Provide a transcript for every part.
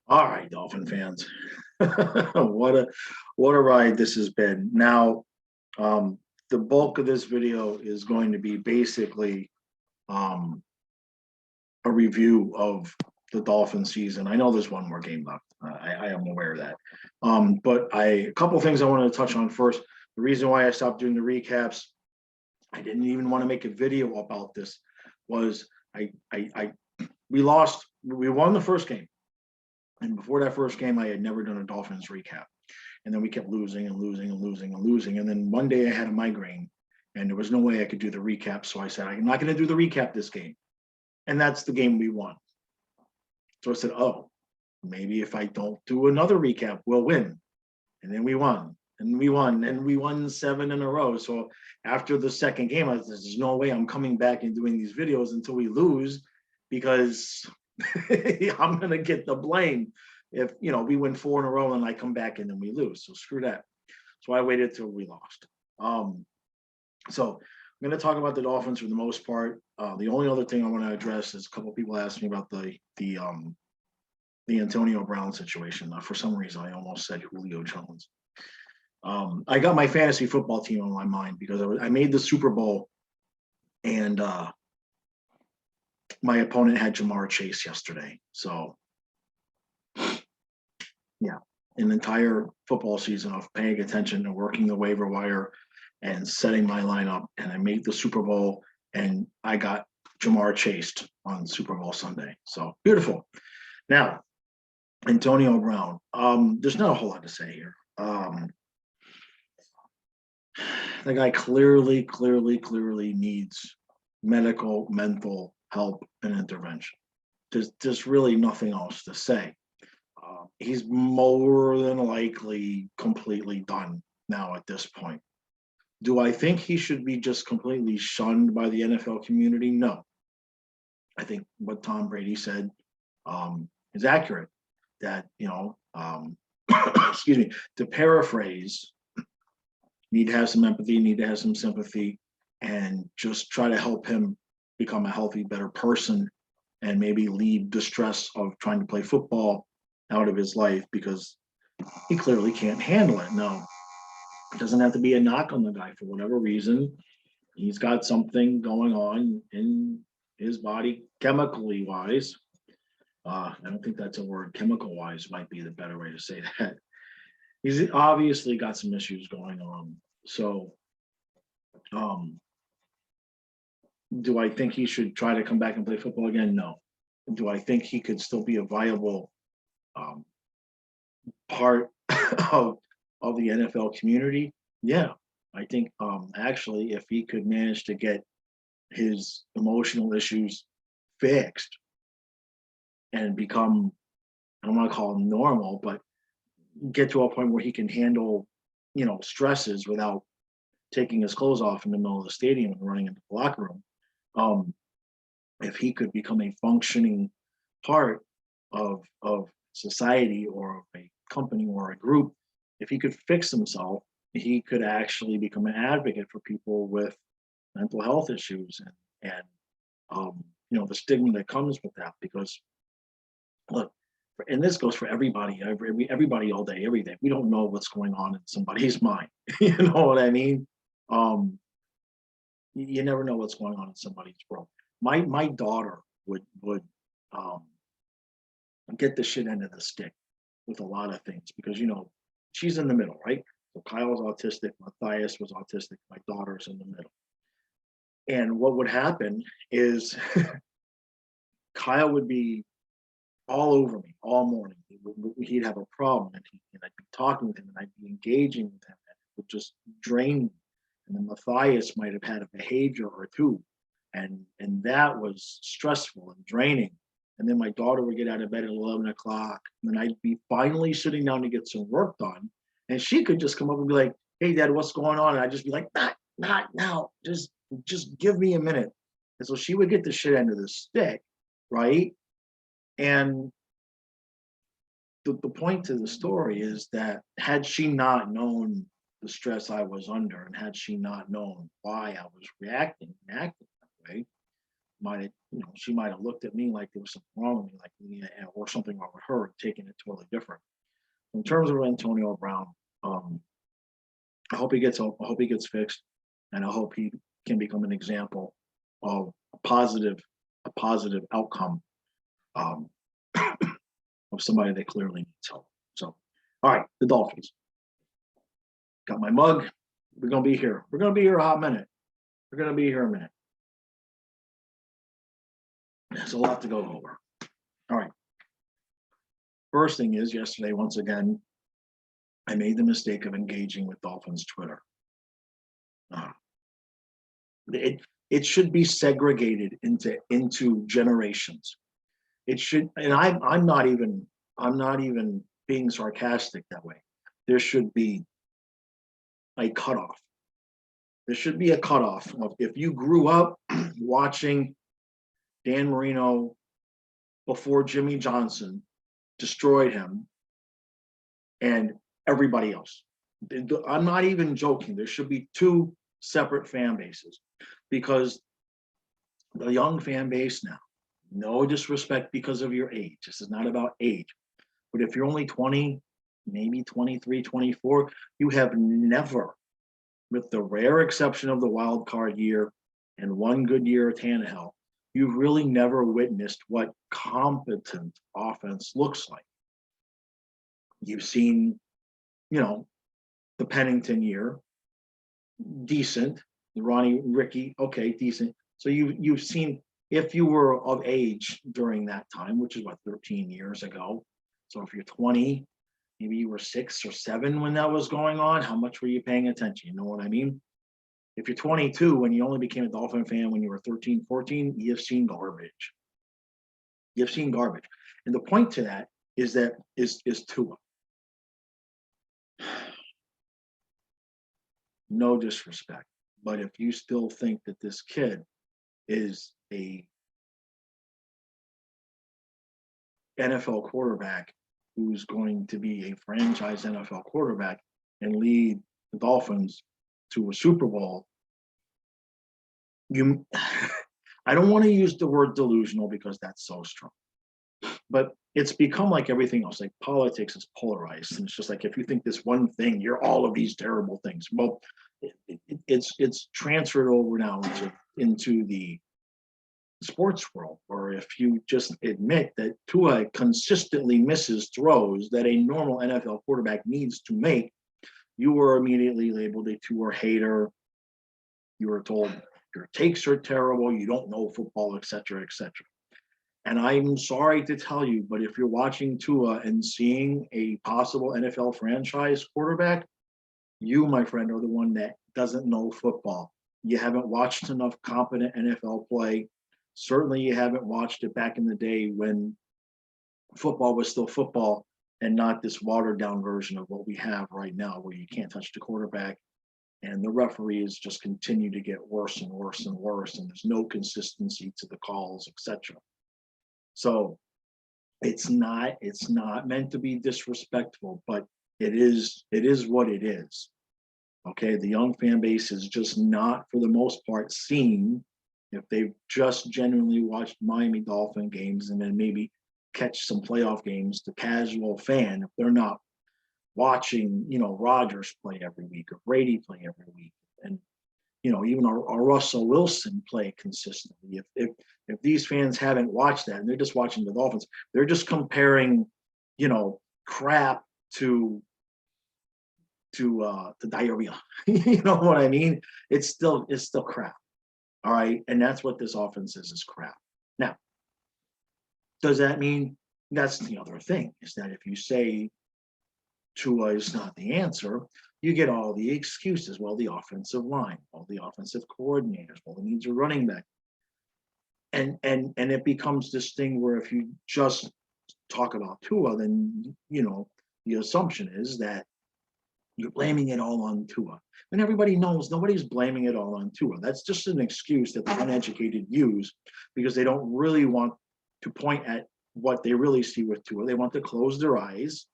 All right, Dolphin fans. what a what a ride this has been. Now, um, the bulk of this video is going to be basically um, a review of the Dolphin season. I know there's one more game left. I am aware of that. But a couple things I wanted to touch on first. The reason why I stopped doing the recaps, I didn't even want to make a video about this, was we lost. We won the first game. And before that first game, I had never done a Dolphins recap. And then we kept losing and losing and losing and losing. And then one day I had a migraine and there was no way I could do the recap. So I said, I'm not going to do the recap this game. And that's the game we won. So I said, oh, maybe if I don't do another recap, we'll win. And then we won. And we won. And we won 7 in a row. So after the second game, I said, there's no way I'm coming back and doing these videos until we lose, because I'm going to get the blame if we win 4 in a row and I come back and then we lose. So screw that. So I waited till we lost. So I'm going to talk about the Dolphins for the most part. The only other thing I want to address is a couple of people asked me about the Antonio Brown situation. For some reason, I almost said Julio Jones. I got my fantasy football team on my mind because I made the Super Bowl, and my opponent had Jamar Chase yesterday. So, yeah, an entire football season of paying attention and working the waiver wire and setting my lineup, and I made the Super Bowl, and I got Jamar Chase on Super Bowl Sunday. So beautiful. Now, Antonio Brown. There's not a whole lot to say here. The guy clearly needs medical, mental help and intervention. There's really nothing else to say. He's more than likely completely done now at this point. Do I think he should be just completely shunned by the NFL community? No. I think what Tom Brady said is accurate. That, excuse me, to paraphrase, need to have some empathy, need to have some sympathy, and just try to help him become a healthy, better person, and maybe leave the stress of trying to play football out of his life, because he clearly can't handle it. Now, it doesn't have to be a knock on the guy. For whatever reason, he's got something going on in his body, chemically wise. I don't think that's a word. Chemical wise might be the better way to say that. He's obviously got some issues going on. So, do I think he should try to come back and play football again? No. Do I think he could still be a viable part of the NFL community? Yeah. I think actually, if he could manage to get his emotional issues fixed and become, I don't want to call him normal, but get to a point where he can handle, stresses without taking his clothes off in the middle of the stadium and running into the locker room. If he could become a functioning part of society or of a company or a group, if he could fix himself, he could actually become an advocate for people with mental health issues and the stigma that comes with that. Because look, and this goes for everybody, everybody all day, every day. We don't know what's going on in somebody's mind. You know what I mean? You never know what's going on in somebody's world. My daughter would get the shit end of the stick with a lot of things, because she's in the middle, right? So Kyle's autistic, Matthias was autistic, my daughter's in the middle. And what would happen is Kyle would be all over me all morning. He'd have a problem, and I'd be talking with him, and I'd be engaging with him, and it would just drain me. And then Matthias might have had a behavior or two, and that was stressful and draining. And then my daughter would get out of bed at 11 o'clock, and then I'd be finally sitting down to get some work done, and she could just come up and be like, "Hey, Dad, what's going on?" And I'd just be like, "Not now. Just give me a minute." And so she would get the shit end of the stick, right? And the point to the story is that had she not known the stress I was under, and had she not known why I was reacting and acting that way, might have, she might have looked at me like there was something wrong with me, or something wrong with her, taking it totally different. In terms of Antonio Brown, I hope he gets fixed, and I hope he can become an example of a positive outcome, um, of somebody that clearly needs help. So, all right, the Dolphins. Got my mug. We're gonna be here. We're gonna be here a hot minute. We're gonna be here a minute. There's a lot to go over. All right. First thing is, yesterday, once again, I made the mistake of engaging with Dolphins Twitter. It should be segregated into generations. It should, and I'm not even being sarcastic that way. There should be a cutoff. There should be a cutoff of, if you grew up watching Dan Marino before Jimmy Johnson destroyed him, and everybody else. I'm not even joking. There should be two separate fan bases, because the young fan base now, no disrespect because of your age. This is not about age. But if you're only 20, maybe 23, 24, you have never, with the rare exception of the wild card year and one good year of Tannehill, you've really never witnessed what competent offense looks like. You've seen, the Pennington year, decent. The Ronnie Ricky, okay, decent. So you've seen, if you were of age during that time, which is what, 13 years ago. So if you're 20, maybe you were 6 or 7 when that was going on, how much were you paying attention? You know what I mean? If you're 22 and you only became a Dolphin fan when you were 13, 14, you've seen garbage. You've seen garbage. And the point to that is Tua. No disrespect, but if you still think that this kid is a NFL quarterback who's going to be a franchise NFL quarterback and lead the Dolphins to a Super Bowl, I don't want to use the word delusional because that's so strong, but it's become like everything else. Like, politics is polarized, and it's just like, if you think this one thing, you're all of these terrible things. Well, it's transferred over now into the sports world, or if you just admit that Tua consistently misses throws that a normal NFL quarterback needs to make, you were immediately labeled a Tua hater. You were told your takes are terrible, you don't know football, etc., etc. And I'm sorry to tell you, but if you're watching Tua and seeing a possible NFL franchise quarterback, you, my friend, are the one that doesn't know football. You haven't watched enough competent NFL play. Certainly you haven't watched it back in the day when football was still football and not this watered down version of what we have right now, where you can't touch the quarterback and the referees just continue to get worse and worse and worse, and there's no consistency to the calls, etc. So it's not meant to be disrespectful, but it is what it is. Okay, the young fan base is just not, for the most part, seen, if they've just genuinely watched Miami Dolphin games and then maybe catch some playoff games, the casual fan, if they're not watching, Rodgers play every week or Brady play every week, and even our Russell Wilson play consistently. If these fans haven't watched that and they're just watching the Dolphins, they're just comparing, crap to diarrhea. You know what I mean? It's still crap. All right. And that's what this offense is crap. Now, does that mean, that's the other thing, is that if you say Tua is not the answer, you get all the excuses. Well, the offensive line, well, the offensive coordinators, well, it needs a running back. And it becomes this thing where if you just talk about Tua, then, the assumption is that you're blaming it all on Tua. And everybody knows nobody's blaming it all on Tua. That's just an excuse that the uneducated use because they don't really want to point at what they really see with Tua. They want to close their eyes,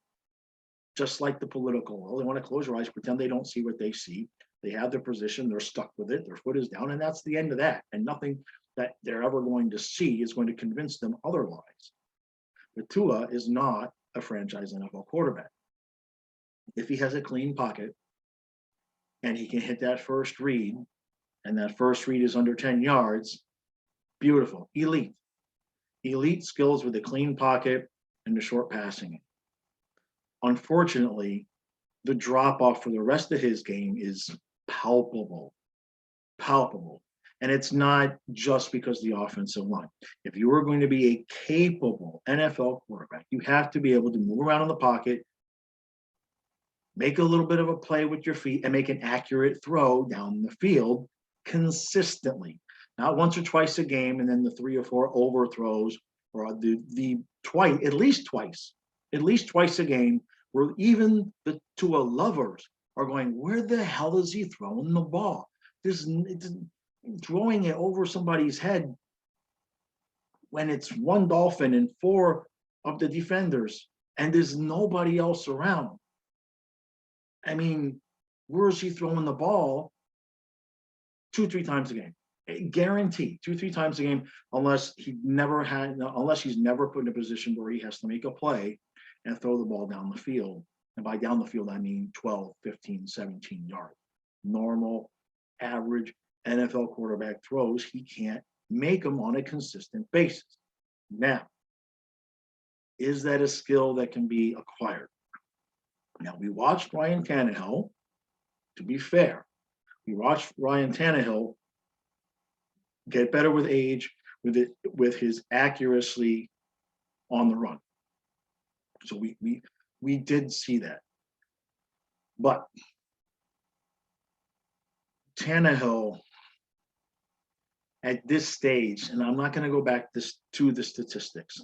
just like the political world. They want to close their eyes, pretend they don't see what they see, They have their position, they're stuck with it, their foot is down, and that's the end of that. And nothing that they're ever going to see is going to convince them otherwise. But Tua is not a franchise NFL quarterback. If he has a clean pocket and he can hit that first read, and that first read is under 10 yards, beautiful, elite. Elite skills with a clean pocket and the short passing game. Unfortunately, the drop off for the rest of his game is palpable. And it's not just because the offensive line. If you are going to be a capable NFL quarterback, you have to be able to move around in the pocket, make a little bit of a play with your feet, and make an accurate throw down the field consistently. Not once or twice a game, and then the 3 or 4 overthrows, or the twice, at least twice a game, where even the Tua lovers are going, where the hell is he throwing the ball? Throwing it over somebody's head when it's one Dolphin and 4 of the defenders, and there's nobody else around. I mean, where is he throwing the ball? 2-3 times a game. Guaranteed 2-3 times a game, unless he's never put in a position where he has to make a play and throw the ball down the field. And by down the field, I mean 12, 15, 17 yards. Normal, average NFL quarterback throws, he can't make them on a consistent basis. Now, is that a skill that can be acquired? Now, we watched Ryan Tannehill, to be fair. We watched Ryan Tannehill get better with age, with his accuracy on the run. So we did see that. But Tannehill at this stage, and I'm not going to go back to the statistics,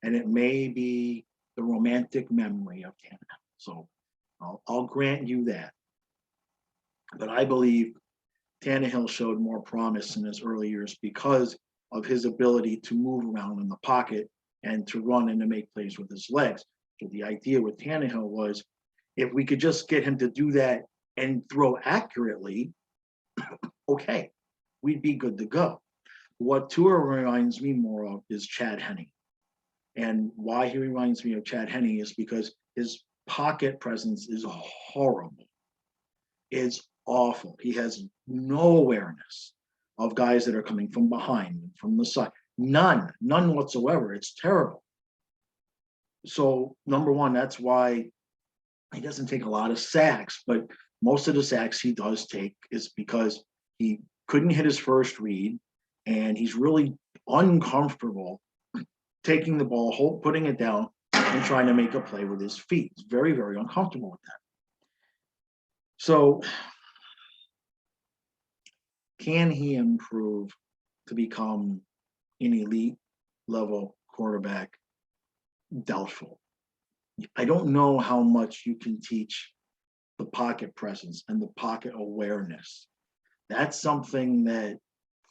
and it may be the romantic memory of Tannehill. So I'll grant you that. But I believe Tannehill showed more promise in his early years because of his ability to move around in the pocket and to run and to make plays with his legs. So the idea with Tannehill was, if we could just get him to do that and throw accurately, okay, we'd be good to go. What Tua reminds me more of is Chad Henny. And why he reminds me of Chad Henny is because his pocket presence is horrible. It's awful. He has no awareness of guys that are coming from behind, from the side. None whatsoever. It's terrible. So, number one, that's why he doesn't take a lot of sacks, but most of the sacks he does take is because he couldn't hit his first read, and he's really uncomfortable taking the ball, putting it down, and trying to make a play with his feet. He's very, very uncomfortable with that. So, can he improve to become an elite level quarterback? Doubtful. I don't know how much you can teach the pocket presence and the pocket awareness. That's something that,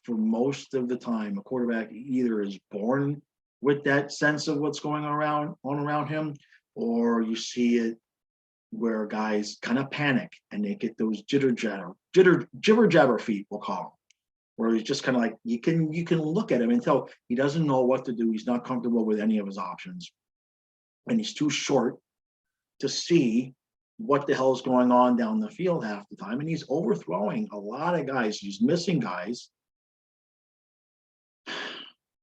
for most of the time, a quarterback either is born with that sense of what's going on around him, or you see it where guys kind of panic and they get those jibber jabber feet, we'll call them, where he's just kind of like, you can look at him and tell he doesn't know what to do. He's not comfortable with any of his options, and he's too short to see what the hell is going on down the field half the time, and he's overthrowing a lot of guys. He's missing guys.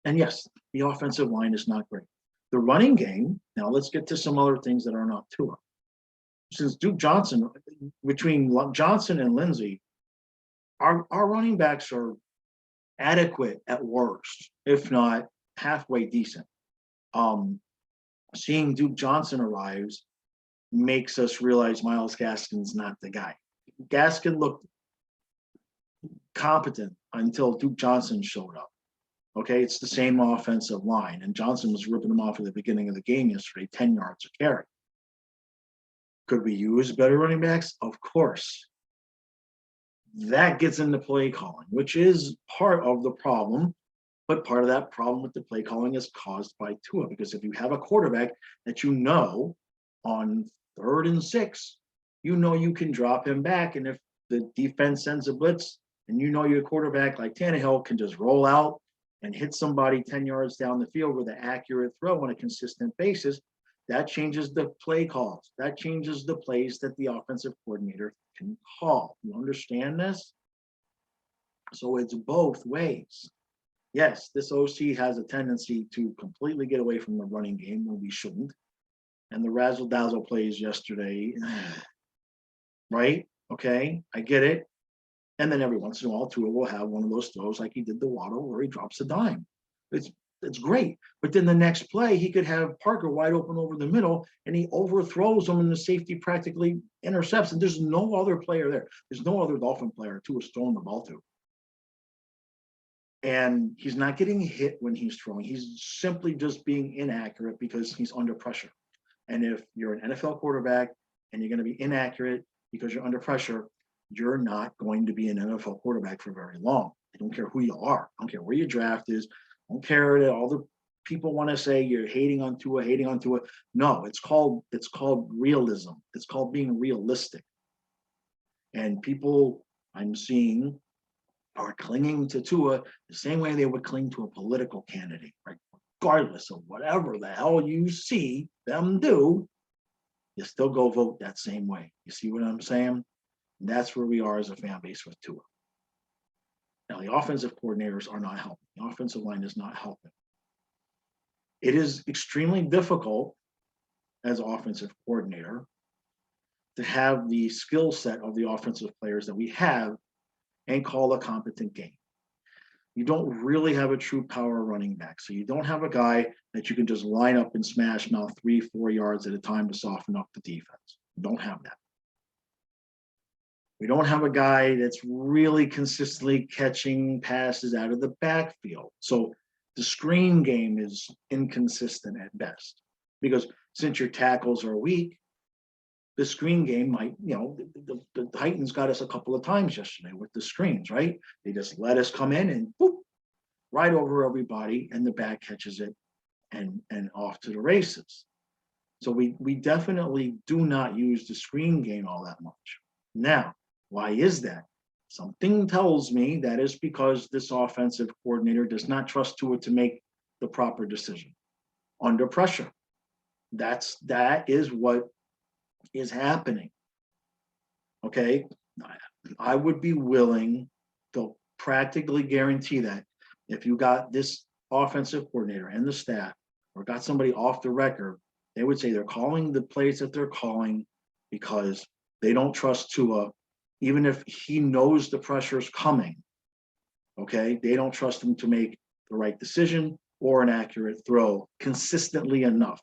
And yes, the offensive line is not great. The running game, now let's get to some other things that are not Tua. Since Duke Johnson, between Johnson and Lindsey, our running backs are adequate at worst, if not halfway decent. Seeing Duke Johnson arrives makes us realize Myles Gaskin's not the guy. Gaskin looked competent until Duke Johnson showed up. Okay, it's the same offensive line, and Johnson was ripping him off at the beginning of the game yesterday, 10 yards a carry. Could we use better running backs? Of course. That gets into play calling, which is part of the problem, but part of that problem with the play calling is caused by Tua, because if you have a quarterback that on 3rd and 6, you can drop him back, and if the defense sends a blitz, and you know your quarterback like Tannehill can just roll out and hit somebody 10 yards down the field with an accurate throw on a consistent basis, that changes the play calls. That changes the plays that the offensive coordinator can call. You understand this? So it's both ways. Yes, this OC has a tendency to completely get away from the running game when we shouldn't. And the razzle dazzle plays yesterday, right? Okay, I get it. And then every once in a while, Tua will have one of those throws like he did the Waddle where he drops a dime. It's great. But then the next play, he could have Parker wide open over the middle, and he overthrows him, and the safety practically intercepts. And there's no other player there. There's no other Dolphin player Tua's throwing the ball to. And he's not getting hit when he's throwing. He's simply just being inaccurate because he's under pressure. And if you're an NFL quarterback and you're going to be inaccurate because you're under pressure, you're not going to be an NFL quarterback for very long. I don't care who you are. I don't care where your draft is. I don't care that all the people want to say you're hating on Tua. No, it's called realism. It's called being realistic. And people I'm seeing are clinging to Tua the same way they would cling to a political candidate, right? Regardless of whatever the hell you see them do, you still go vote that same way. You see what I'm saying? And that's where we are as a fan base with Tua. Now, the offensive coordinators are not helping. The offensive line is not helping. It is extremely difficult as an offensive coordinator to have the skill set of the offensive players that we have and call a competent game. You don't really have a true power running back. So you don't have a guy that you can just line up and smash mouth 3-4 yards at a time to soften up the defense. You don't have that. We don't have a guy that's really consistently catching passes out of the backfield. So the screen game is inconsistent at best because since your tackles are weak, the screen game might, the Titans got us a couple of times yesterday with the screens, right? They just let us come in and boop, right over everybody, and the back catches it and off to the races. So we definitely do not use the screen game all that much. Now, why is that? Something tells me that is because this offensive coordinator does not trust Tua to make the proper decision under pressure. That is what is happening. Okay, I would be willing to practically guarantee that if you got this offensive coordinator and the staff or got somebody off the record, they would say they're calling the plays that they're calling because they don't trust Tua, even if he knows the pressure is coming. Okay, they don't trust him to make the right decision or an accurate throw consistently enough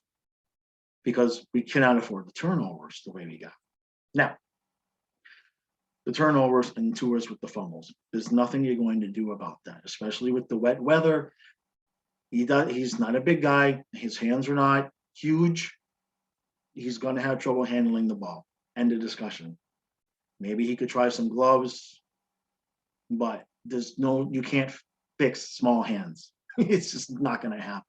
because we cannot afford the turnovers the way we got. Now, the turnovers and Tua's with the fumbles. There's nothing you're going to do about that, especially with the wet weather. He's not a big guy. His hands are not huge. He's going to have trouble handling the ball. End of discussion. Maybe he could try some gloves, but you can't fix small hands. It's just not going to happen.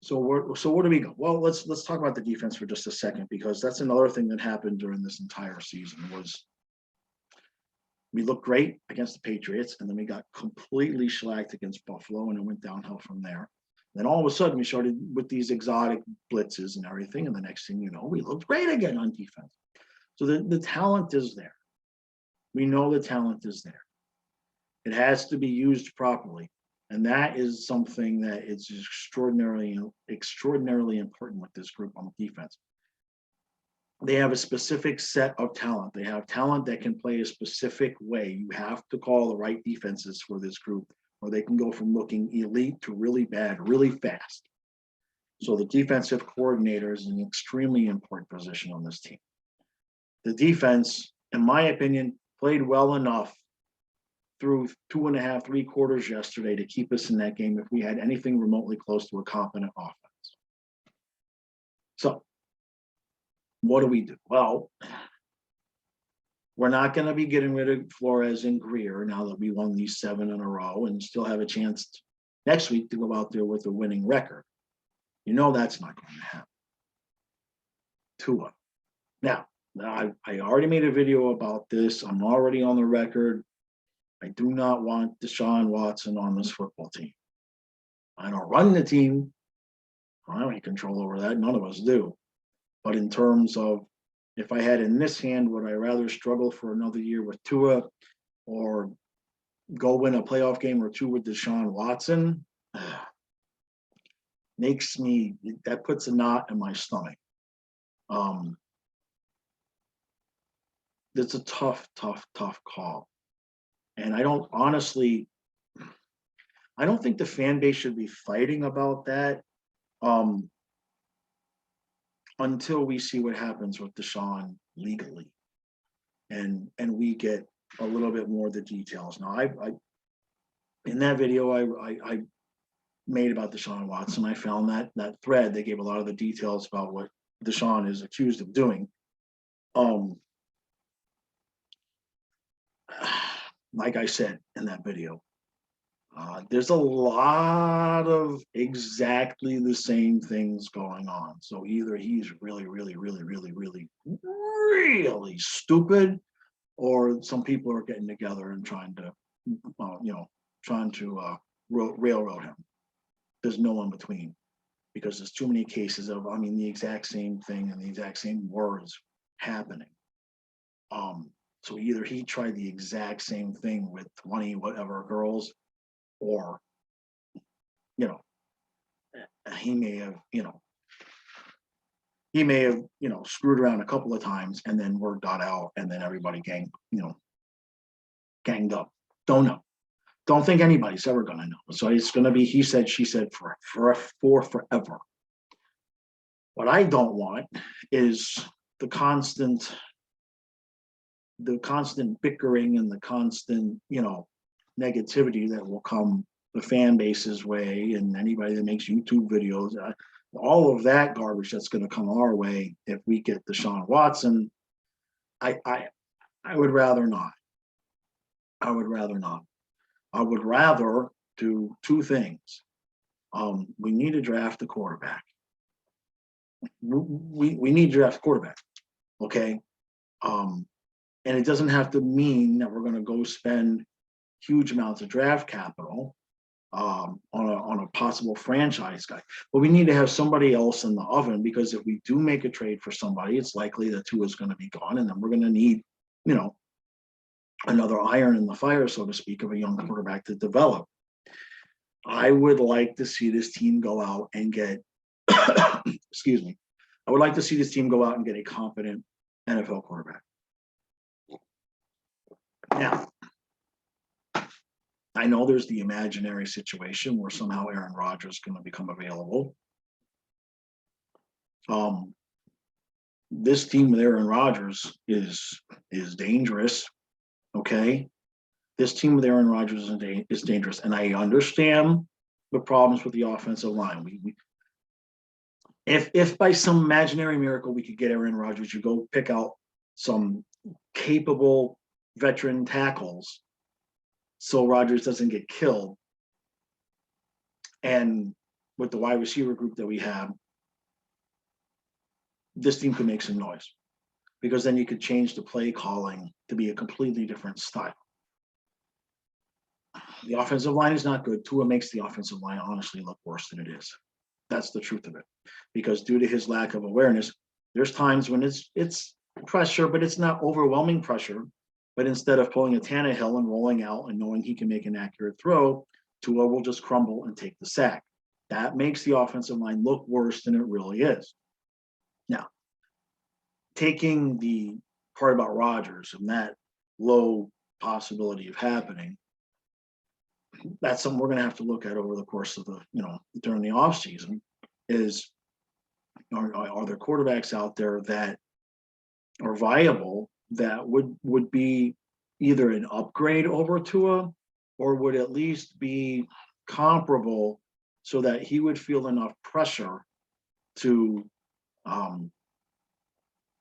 So where do we go? Well, let's talk about the defense for just a second, because that's another thing that happened during this entire season was we looked great against the Patriots, and then we got completely shellacked against Buffalo, and it went downhill from there. Then all of a sudden we started with these exotic blitzes and everything, and the next thing you know, we looked great again on defense. So the talent is there. We know the talent is there. It has to be used properly. And that is something that is extraordinarily important with this group on defense. They have a specific set of talent. They have talent that can play a specific way. You have to call the right defenses for this group, or they can go from looking elite to really bad, really fast. So the defensive coordinator is an extremely important position on this team. The defense, in my opinion, played well enough through 2.5, 3 quarters yesterday to keep us in that game if we had anything remotely close to a competent offense. So what do we do? Well, we're not going to be getting rid of Flores and Greer now that we won these 7 in a row and still have a chance next week to go out there with a winning record. You know that's not going to happen. Tua. Now, I already made a video about this. I'm already on the record. I do not want Deshaun Watson on this football team. I don't run the team. I don't have any control over that. None of us do. But in terms of if I had in this hand, would I rather struggle for another year with Tua or go win a playoff game or two with Deshaun Watson? That puts a knot in my stomach. It's a tough call. And I don't think the fan base should be fighting about that until we see what happens with Deshaun legally, and we get a little bit more of the details. Now, I in that video I made about Deshaun Watson, I found that thread. They gave a lot of the details about what Deshaun is accused of doing. Like I said in that video, there's a lot of exactly the same things going on. So either he's really stupid, or some people are getting together and trying to railroad him. There's no in between, because there's too many cases of, the exact same thing and the exact same words happening. So either he tried the exact same thing with 20 whatever girls, or he may have screwed around a couple of times and then word got out and then everybody ganged up. Don't know. Don't think anybody's ever gonna know. So it's gonna be he said, she said for forever. What I don't want is the constant bickering and the constant, negativity that will come the fan base's way, and anybody that makes YouTube videos, all of that garbage that's going to come our way if we get Deshaun Watson. I would rather not. I would rather do two things. We need to draft a quarterback. We need to draft a quarterback. Okay. And it doesn't have to mean that we're going to go spend huge amounts of draft capital on a possible franchise guy. But we need to have somebody else in the oven, because if we do make a trade for somebody, it's likely that Tua is going to be gone, and then we're going to need, another iron in the fire, so to speak, of a young quarterback to develop. I would like to see this team go out and get, excuse me, I would like to see this team go out and get a competent NFL quarterback. Now, I know there's the imaginary situation where somehow Aaron Rodgers is going to become available. This team with Aaron Rodgers is dangerous. Okay, this team with Aaron Rodgers is dangerous, and I understand the problems with the offensive line. If by some imaginary miracle we could get Aaron Rodgers, you go pick out some capable veteran tackles so Rodgers doesn't get killed. And with the wide receiver group that we have, this team could make some noise, because then you could change the play calling to be a completely different style. The offensive line is not good. Tua makes the offensive line honestly look worse than it is. That's the truth of it, because due to his lack of awareness, there's times when it's pressure, but it's not overwhelming pressure. But instead of pulling a Tannehill and rolling out and knowing he can make an accurate throw, Tua will just crumble and take the sack. That makes the offensive line look worse than it really is. Now, taking the part about Rodgers and that low possibility of happening, that's something we're going to have to look at over the course of during the offseason. Are there quarterbacks out there that are viable that would be either an upgrade over Tua, or would at least be comparable, so that he would feel enough pressure to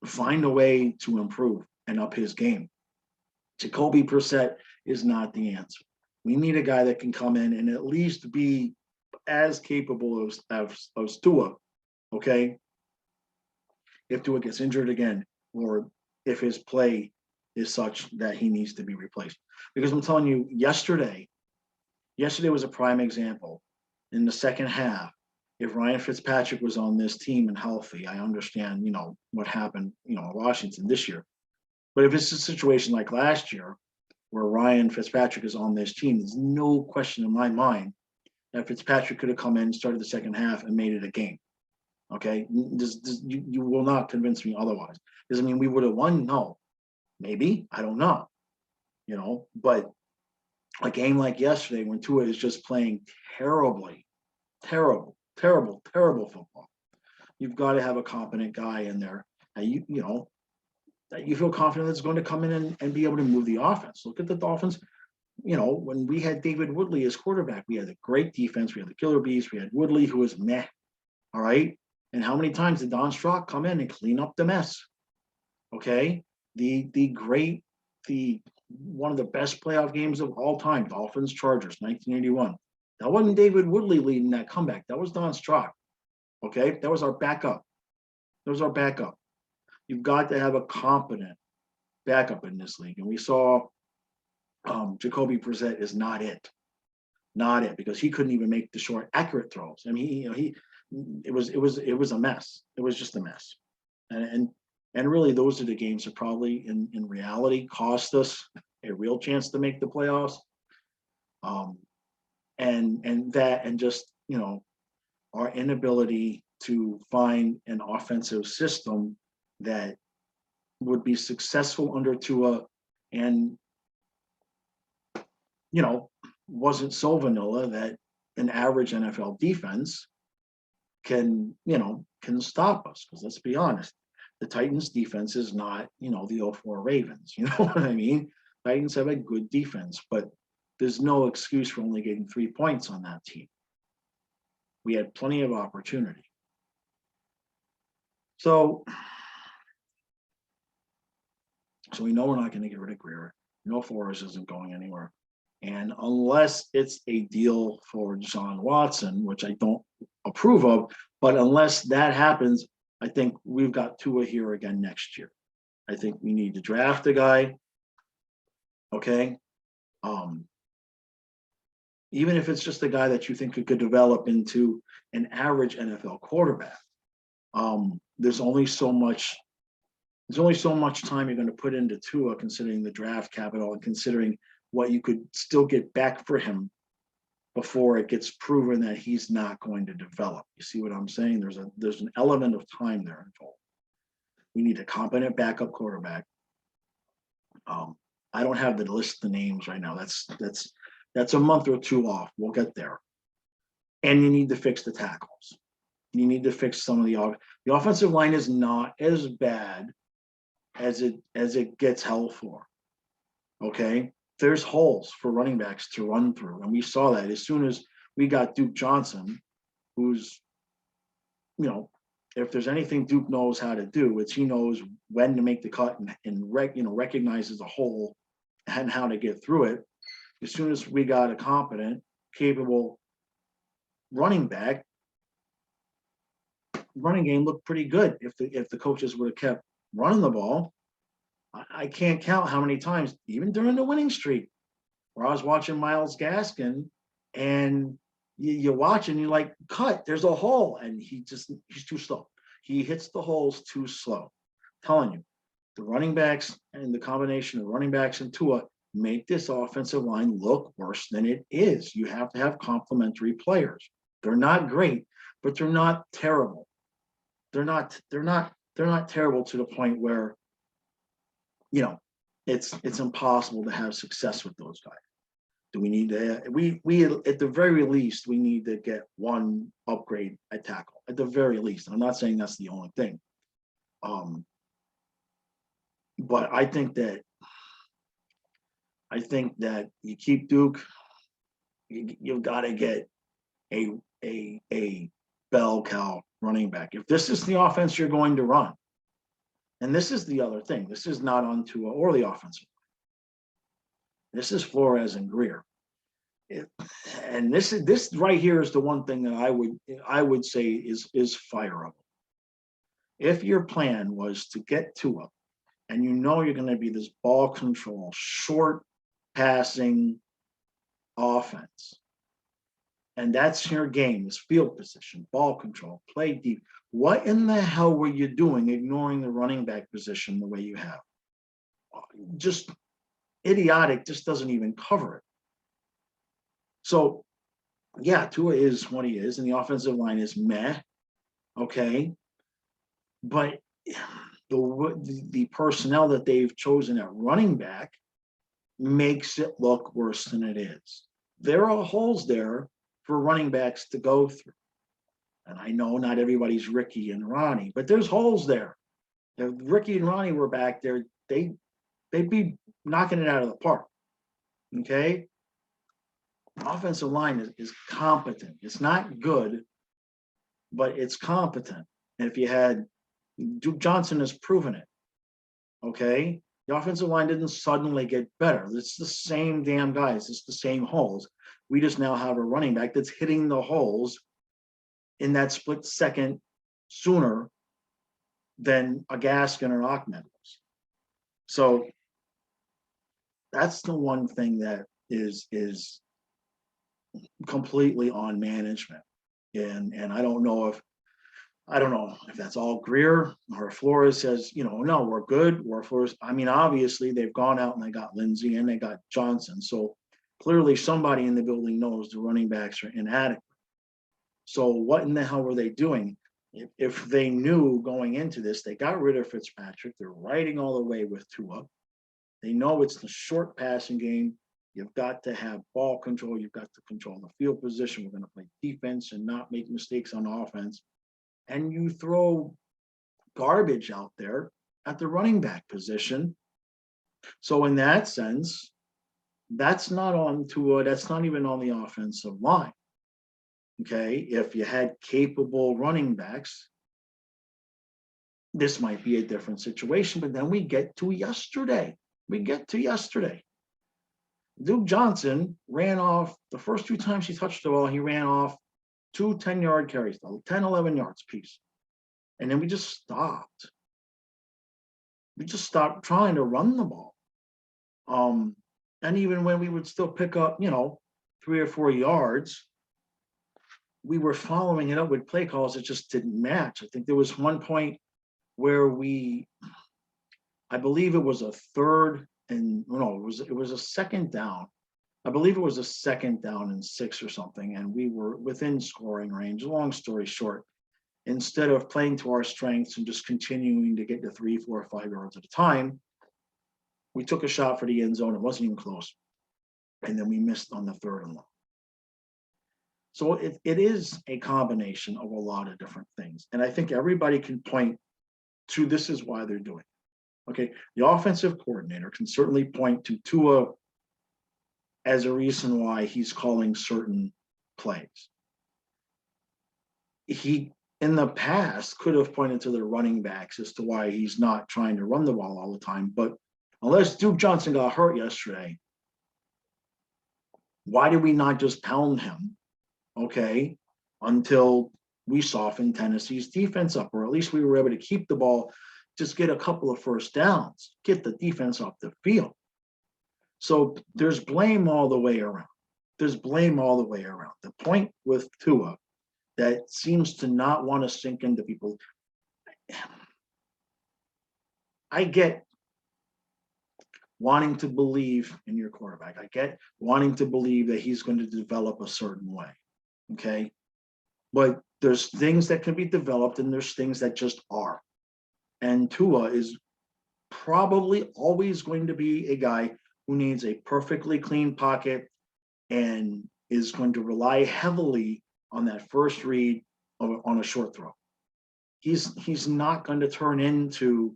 find a way to improve and up his game. Jacoby Brissett is not the answer. We need a guy that can come in and at least be as capable as Tua. Okay. If Tua gets injured again, or if his play is such that he needs to be replaced. Because I'm telling you, yesterday was a prime example. In the second half, if Ryan Fitzpatrick was on this team and healthy, I understand, what happened, in Washington this year. But if it's a situation like last year, where Ryan Fitzpatrick is on this team, there's no question in my mind that Fitzpatrick could have come in, started the second half, and made it a game. Okay, you will not convince me otherwise. Does it mean we would have won? No, maybe, I don't know. But a game like yesterday, when Tua is just playing terribly, terrible football, you've got to have a competent guy in there, and that you feel confident that's going to come in and be able to move the offense. Look at the Dolphins. When we had David Woodley as quarterback, we had a great defense. We had the Killer Bees. We had Woodley, who was meh. All right. And how many times did Don Strock come in and clean up the mess? Okay. One of the best playoff games of all time, Dolphins Chargers, 1981. That wasn't David Woodley leading that comeback. That was Don Strock. Okay. That was our backup. You've got to have a competent backup in this league. And we saw Jacoby Brissett is not it, because he couldn't even make the short, accurate throws. I mean, it was a mess. It was just a mess. And really, those are the games that probably, in reality, cost us a real chance to make the playoffs. And just our inability to find an offensive system that would be successful under Tua, and wasn't so vanilla that an average NFL defense can stop us. Because let's be honest, the Titans defense is not, the 04 Ravens. You know what I mean? Titans have a good defense, but there's no excuse for only getting 3 points on that team. We had plenty of opportunity. So we know we're not going to get rid of Greer. No, Flores isn't going anywhere. And unless it's a deal for John Watson, which I don't approve of, but unless that happens, I think we've got Tua here again next year. I think we need to draft a guy. Okay. Even if it's just a guy that you think could develop into an average NFL quarterback. There's only so much time you're going to put into Tua, considering the draft capital and considering what you could still get back for him before it gets proven that he's not going to develop. You see what I'm saying? There's an element of time there involved. We need a competent backup quarterback. I don't have the list of names right now. That's a month or two off. We'll get there. And you need to fix the tackles. You need to fix some of the offensive line is not as bad as it gets held for. Okay. There's holes for running backs to run through. And we saw that as soon as we got Duke Johnson, who's, if there's anything Duke knows how to do, it's he knows when to make the cut and recognizes the hole and how to get through it. As soon as we got a competent, capable running back, running game looked pretty good. If the coaches would have kept running the ball, I can't count how many times, even during the winning streak, where I was watching Myles Gaskin, and you watch and you're like, cut, there's a hole, and he's too slow. He hits the holes too slow. I'm telling you, the running backs and the combination of running backs and Tua make this offensive line look worse than it is. You have to have complementary players. They're not great, but they're not terrible. They're not terrible to the point where it's impossible to have success with those guys. Do we need to? We at the very least we need to get one upgrade at tackle at the very least. I'm not saying that's the only thing, but I think that you keep Duke. You've got to get a bell cow running back. If this is the offense you're going to run. And this is the other thing. This is not on Tua or the offensive line. This is Flores and Greer. And this right here is the one thing that I would say is fireable. If your plan was to get Tua and you know you're going to be this ball control, short passing offense. And that's your game, is field position, ball control, play deep. What in the hell were you doing ignoring the running back position the way you have? Just idiotic, just doesn't even cover it. So, yeah, Tua is what he is, and the offensive line is meh, okay? But the personnel that they've chosen at running back makes it look worse than it is. There are holes there for running backs to go through. And I know not everybody's Ricky and Ronnie, but there's holes there. If Ricky and Ronnie were back there, they'd be knocking it out of the park. Okay? Offensive line is competent. It's not good, but it's competent. And if you had Duke Johnson has proven it. Okay? The offensive line didn't suddenly get better. It's the same damn guys. It's the same holes. We just now have a running back that's hitting the holes in that split second sooner than a Gaskin or Ahmed was. So that's the one thing that is completely on management. And I don't know if that's all Greer or if Flores says, no, we're good. Or Flores, I mean, obviously they've gone out and they got Lindsey and they got Johnson. So clearly somebody in the building knows the running backs are inadequate. So what in the hell were they doing? If they knew going into this, they got rid of Fitzpatrick. They're riding all the way with Tua. They know it's the short passing game. You've got to have ball control. You've got to control the field position. We're going to play defense and not make mistakes on offense. And you throw garbage out there at the running back position. So in that sense, that's not on Tua. That's not even on the offensive line. Okay, if you had capable running backs, this might be a different situation. But then we get to yesterday. Duke Johnson ran off the first 2 times he touched the ball. He ran off 2 10-yard carries, 10, 11 yards piece. And then we just stopped. We just stopped trying to run the ball. And even when we would still pick up, 3 or 4 yards, we were following it up with play calls that just didn't match. I think there was one point where I believe it was a third and it was a second down. I believe it was a second down and 6 or something, and we were within scoring range. Long story short, instead of playing to our strengths and just continuing to get to 3, 4, 5 yards at a time, we took a shot for the end zone. It wasn't even close. And then we missed on the 3rd and long. So it is a combination of a lot of different things. And I think everybody can point to this is why they're doing it. Okay, the offensive coordinator can certainly point to Tua as a reason why he's calling certain plays. He, in the past, could have pointed to the running backs as to why he's not trying to run the ball all the time. But unless Duke Johnson got hurt yesterday, why did we not just pound him? Okay, until we softened Tennessee's defense up, or at least we were able to keep the ball, just get a couple of first downs, get the defense off the field. So there's blame all the way around. The point with Tua that seems to not want to sink into people. I get wanting to believe in your quarterback. I get wanting to believe that he's going to develop a certain way. Okay. But there's things that can be developed and there's things that just are. And Tua is probably always going to be a guy who needs a perfectly clean pocket and is going to rely heavily on that first read on a short throw. He's not going to turn into,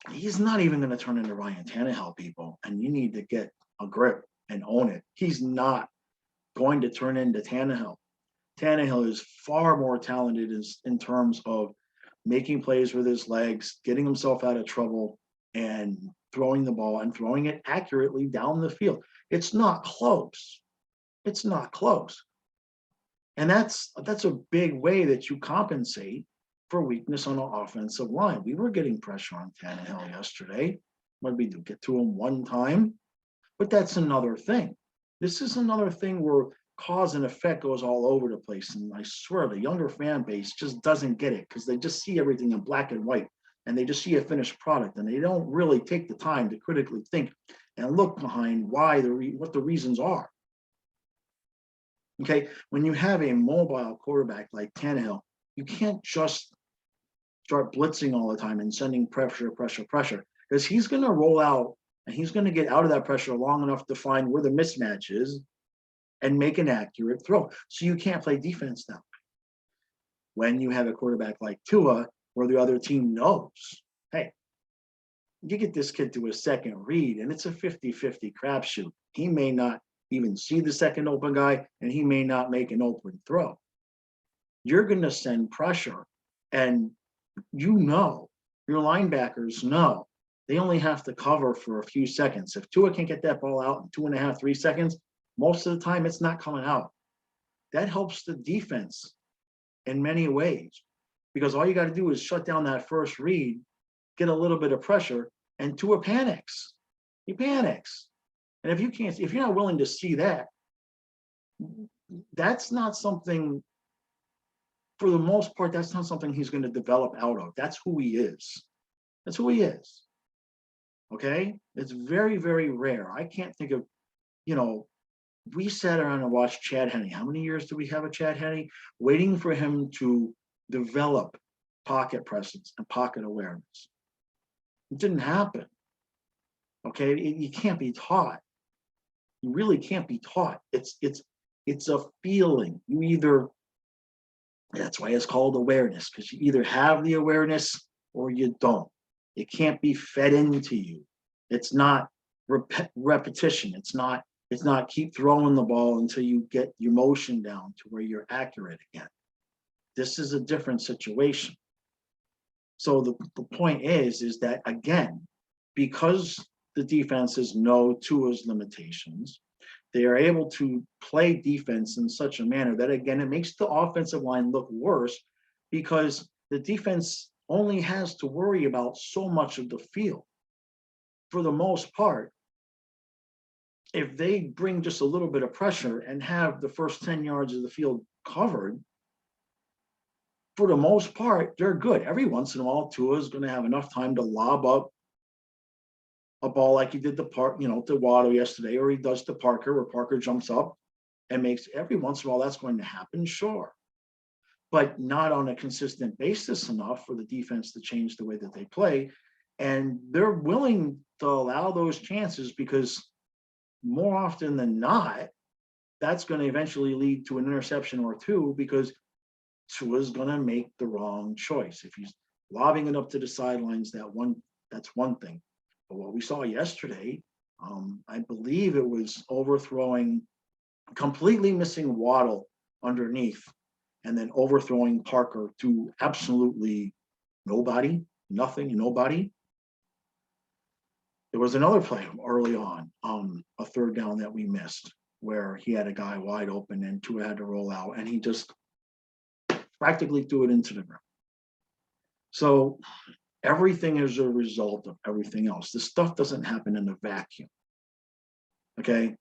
he's not even going to turn into Ryan Tannehill, people. And you need to get a grip and own it. He's not going to turn into Tannehill. Tannehill is far more talented in terms of making plays with his legs, getting himself out of trouble, and throwing the ball and throwing it accurately down the field. It's not close. And that's a big way that you compensate for weakness on the offensive line. We were getting pressure on Tannehill yesterday. What did we do? Get to him one time? But that's another thing. This is another thing where cause and effect goes all over the place. And I swear the younger fan base just doesn't get it because they just see everything in black and white and they just see a finished product and they don't really take the time to critically think and look behind why what the reasons are. Okay, when you have a mobile quarterback like Tannehill, you can't just start blitzing all the time and sending pressure, because he's going to roll out and he's going to get out of that pressure long enough to find where the mismatch is and make an accurate throw. So you can't play defense that way. When you have a quarterback like Tua, where the other team knows, hey, you get this kid to a second read and it's a 50-50 crapshoot. He may not even see the second open guy and he may not make an open throw. You're going to send pressure and your linebackers know they only have to cover for a few seconds. If Tua can't get that ball out in 2.5, 3 seconds, most of the time it's not coming out. That helps the defense in many ways because all you got to do is shut down that first read, get a little bit of pressure, and Tua panics. He panics. And if you're not willing to see that, that's not something, for the most part, that's not something he's going to develop out of. That's who he is. That's who he is. Okay? It's very, very rare. I can't think of, we sat around and watched Chad Henny. How many years do we have a Chad Henny? Waiting for him to develop pocket presence and pocket awareness. It didn't happen. Okay? You can't be taught. You really can't be taught. It's a feeling. That's why it's called awareness, because you either have the awareness or you don't. It can't be fed into you. It's not repetition. It's not keep throwing the ball until you get your motion down to where you're accurate again. This is a different situation. So the point is that, again, because the defenses know Tua's limitations, they are able to play defense in such a manner that, again, it makes the offensive line look worse because the defense only has to worry about so much of the field. For the most part, if they bring just a little bit of pressure and have the first 10 yards of the field covered, for the most part, they're good. Every once in a while, Tua is going to have enough time to lob up a ball like he did to Waddle yesterday, or he does to Parker, where Parker jumps up and makes. Every once in a while, that's going to happen, sure, but not on a consistent basis enough for the defense to change the way that they play. And they're willing to allow those chances because more often than not, that's going to eventually lead to an interception or two because Tua's going to make the wrong choice. If he's lobbing it up to the sidelines, that's one thing. But what we saw yesterday, I believe it was overthrowing, completely missing Waddle underneath, and then overthrowing Parker to absolutely nobody. There was another play early on, a third down that we missed, where he had a guy wide open and Tua had to roll out, and he just practically threw it into the ground. So everything is a result of everything else. This stuff doesn't happen in a vacuum. Okay?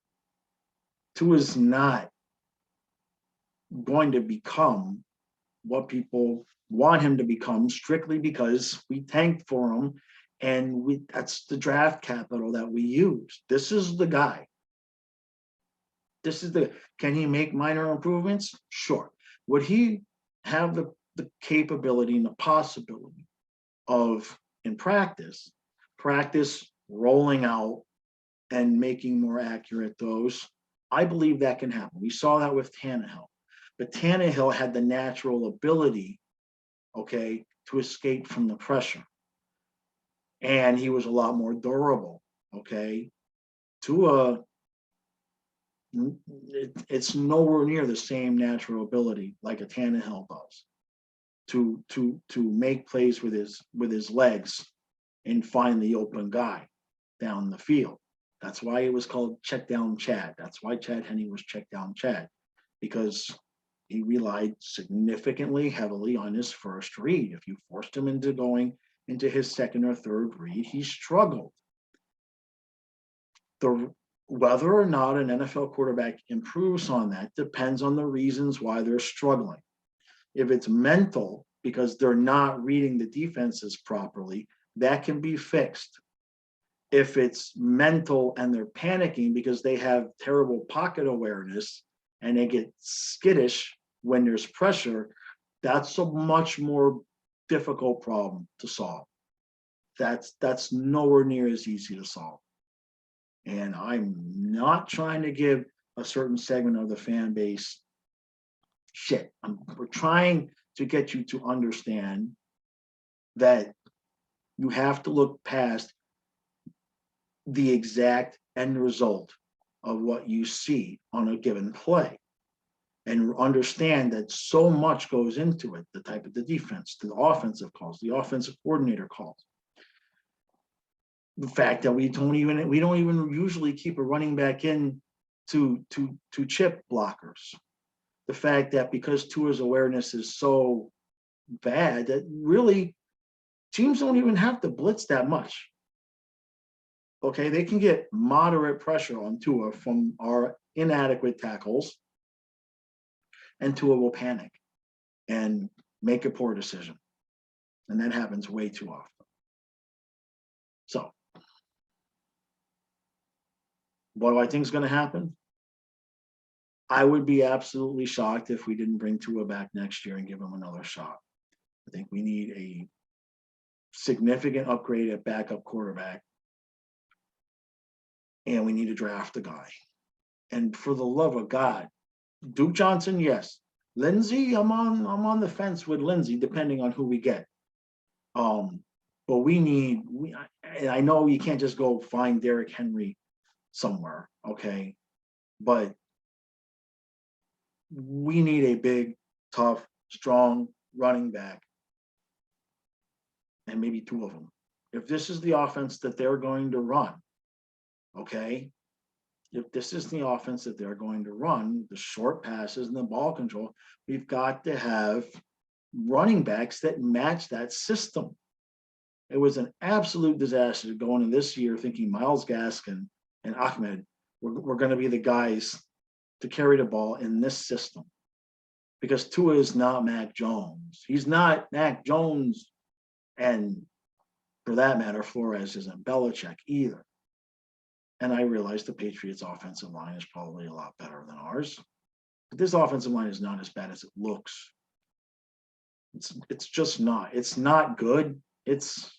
Tua is not going to become what people want him to become strictly because we tanked for him and that's the draft capital that we use. This is the guy. Can he make minor improvements? Sure. Would he have the capability and the possibility of, in practice rolling out and making more accurate throws? I believe that can happen. We saw that with Tannehill. But Tannehill had the natural ability, okay, to escape from the pressure. And he was a lot more durable, okay? Tua, it's nowhere near the same natural ability like a Tannehill does to make plays with his legs and find the open guy down the field. That's why it was called check down Chad. That's why Chad Henny was check down Chad, because he relied significantly heavily on his first read. If you forced him into going into his second or third read, he struggled. Whether or not an NFL quarterback improves on that depends on the reasons why they're struggling. If it's mental, because they're not reading the defenses properly, that can be fixed. If it's mental and they're panicking because they have terrible pocket awareness and they get skittish when there's pressure, that's a much more difficult problem to solve. That's nowhere near as easy to solve. And I'm not trying to give a certain segment of the fan base shit. We're trying to get you to understand that you have to look past the exact end result of what you see on a given play and understand that so much goes into it, the type of the defense, the offensive calls, the offensive coordinator calls. The fact that we don't even usually keep a running back in to chip blockers. The fact that because Tua's awareness is so bad that really teams don't even have to blitz that much. Okay, they can get moderate pressure on Tua from our inadequate tackles, and Tua will panic and make a poor decision. And that happens way too often. So, what do I think is going to happen? I would be absolutely shocked if we didn't bring Tua back next year and give him another shot. I think we need a significant upgrade at backup quarterback. And we need to draft a guy. And for the love of God, Duke Johnson, yes. Lindsey, I'm on the fence with Lindsey, depending on who we get. But I know you can't just go find Derrick Henry somewhere, okay? But we need a big, tough, strong running back, and maybe two of them. If this is the offense that they're going to run, okay? If this is the offense that they're going to run, the short passes and the ball control, we've got to have running backs that match that system. It was an absolute disaster going into this year thinking Myles Gaskin and Ahmed were going to be the guys to carry the ball in this system. Because Tua is not Mac Jones. He's not Mac Jones, and for that matter, Flores isn't Belichick either. And I realize the Patriots' offensive line is probably a lot better than ours. But this offensive line is not as bad as it looks. It's just not. It's not good. It's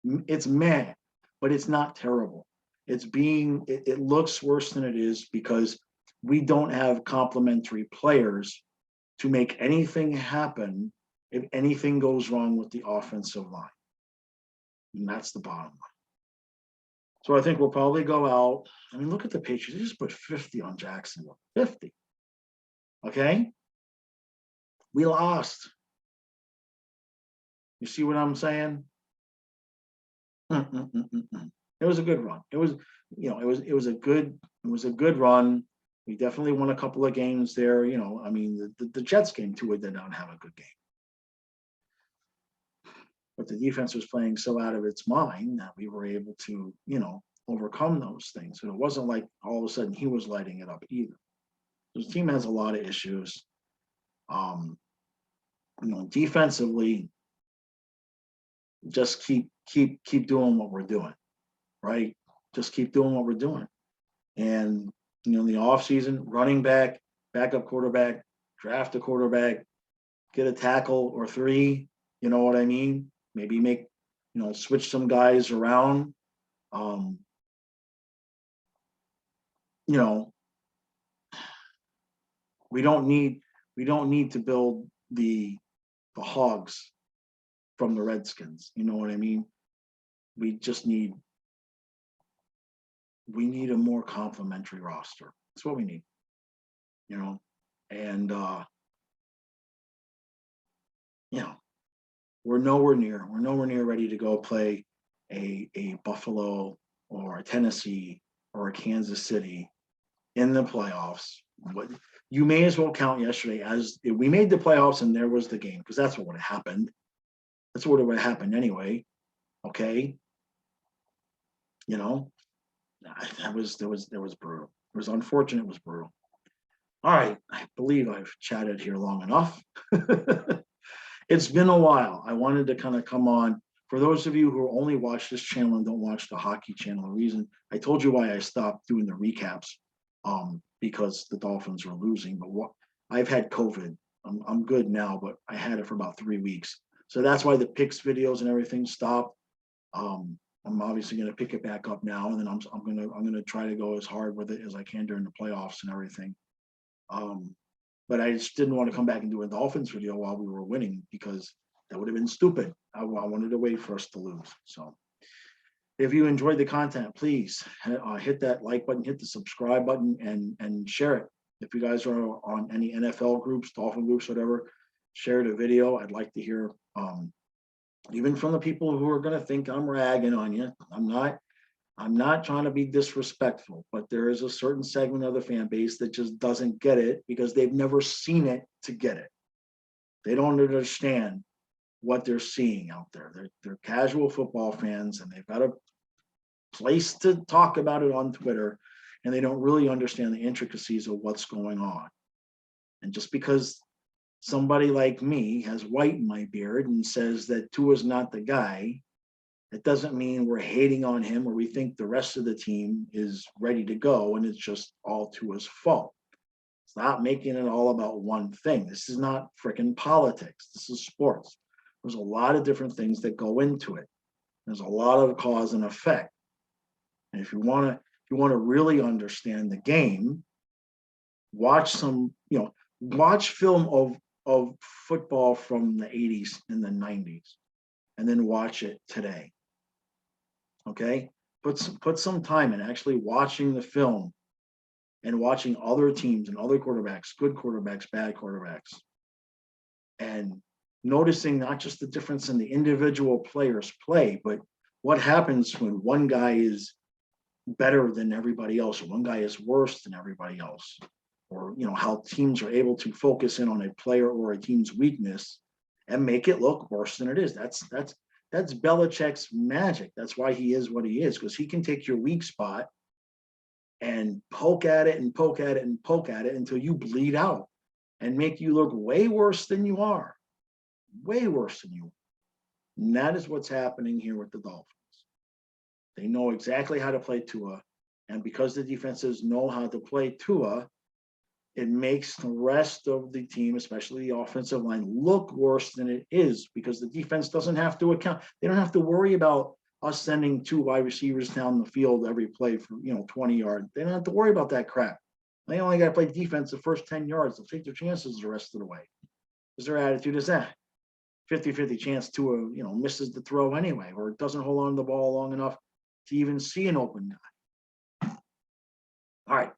meh, but it's not terrible. It looks worse than it is because we don't have complementary players to make anything happen if anything goes wrong with the offensive line. And that's the bottom line. So I think we'll probably go out. I mean, look at the Patriots. They just put 50 on Jacksonville. 50. Okay? We lost. You see what I'm saying? It was a good run. It was a good run. We definitely won a couple of games there. I mean, the Jets game too, they don't have a good game. But the defense was playing so out of its mind that we were able to, overcome those things. And it wasn't like all of a sudden he was lighting it up either. The team has a lot of issues. Defensively, just keep doing what we're doing, right? Just keep doing what we're doing. And in the offseason, running back, backup quarterback, draft a quarterback, get a tackle or three, you know what I mean? Maybe switch some guys around. We don't need to build the hogs from the Redskins. You know what I mean? We need a more complementary roster. That's what we need. And we're nowhere near ready to go play a Buffalo or a Tennessee or a Kansas City in the playoffs What you may as well count yesterday as if we made the playoffs and there was the game, because that's what would have happened. That's what would have happened anyway. Okay. You know, that was brutal. It was unfortunate, it was brutal. All right, I believe I've chatted here long enough. It's been a while. I wanted to kind of come on. For those of you who only watch this channel and don't watch the hockey channel, the reason I told you why I stopped doing the recaps, because the Dolphins were losing. But what I've had COVID. I'm good now, but I had it for about 3 weeks. So that's why the picks videos and everything stopped. I'm obviously going to pick it back up now, and then I'm gonna try to go as hard with it as I can during the playoffs and everything. But I just didn't want to come back and do a Dolphins video while we were winning, because that would have been stupid. I wanted to wait for us to lose. So if you enjoyed the content, please hit that like button, hit the subscribe button, and share it. If you guys are on any NFL groups, Dolphin groups, whatever, share the video. I'd like to hear, even from the people who are going to think I'm ragging on you. I'm not trying to be disrespectful, but there is a certain segment of the fan base that just doesn't get it because they've never seen it to get it. They don't understand what they're seeing out there. They're casual football fans, and they've got a place to talk about it on Twitter, and they don't really understand the intricacies of what's going on. And just because somebody like me has white in my beard and says that Tua's not the guy, it doesn't mean we're hating on him or we think the rest of the team is ready to go and it's just all Tua's fault. Stop making it all about one thing. This is not freaking politics. This is sports. There's a lot of different things that go into it. There's a lot of cause and effect. And if you want to really understand the game, watch watch film of football from the 80s and the 90s, and then watch it today. Okay, put some time in actually watching the film and watching other teams and other quarterbacks, good quarterbacks, bad quarterbacks, and noticing not just the difference in the individual players' play, but what happens when one guy is better than everybody else, or one guy is worse than everybody else, or how teams are able to focus in on a player or a team's weakness and make it look worse than it is. That's Belichick's magic. That's why he is what he is, because he can take your weak spot and poke at it and poke at it and poke at it until you bleed out and make you look way worse than you are. Way worse than you are. And that is what's happening here with the Dolphins. They know exactly how to play Tua. And because the defenses know how to play Tua, it makes the rest of the team, especially the offensive line, look worse than it is, because the defense doesn't have to account. They don't have to worry about us sending 2 wide receivers down the field every play for 20 yards. They don't have to worry about that crap. They only got to play defense the first 10 yards. They'll take their chances the rest of the way. Because their attitude is that 50-50 chance Tua misses the throw anyway, or doesn't hold on to the ball long enough to even see an open guy. All right.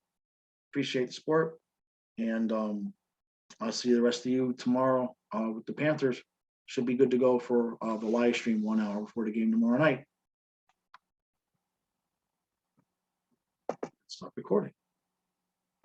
Appreciate the support. And I'll see the rest of you tomorrow with the Panthers. Should be good to go for the live stream 1 hour before the game tomorrow night. Stop recording.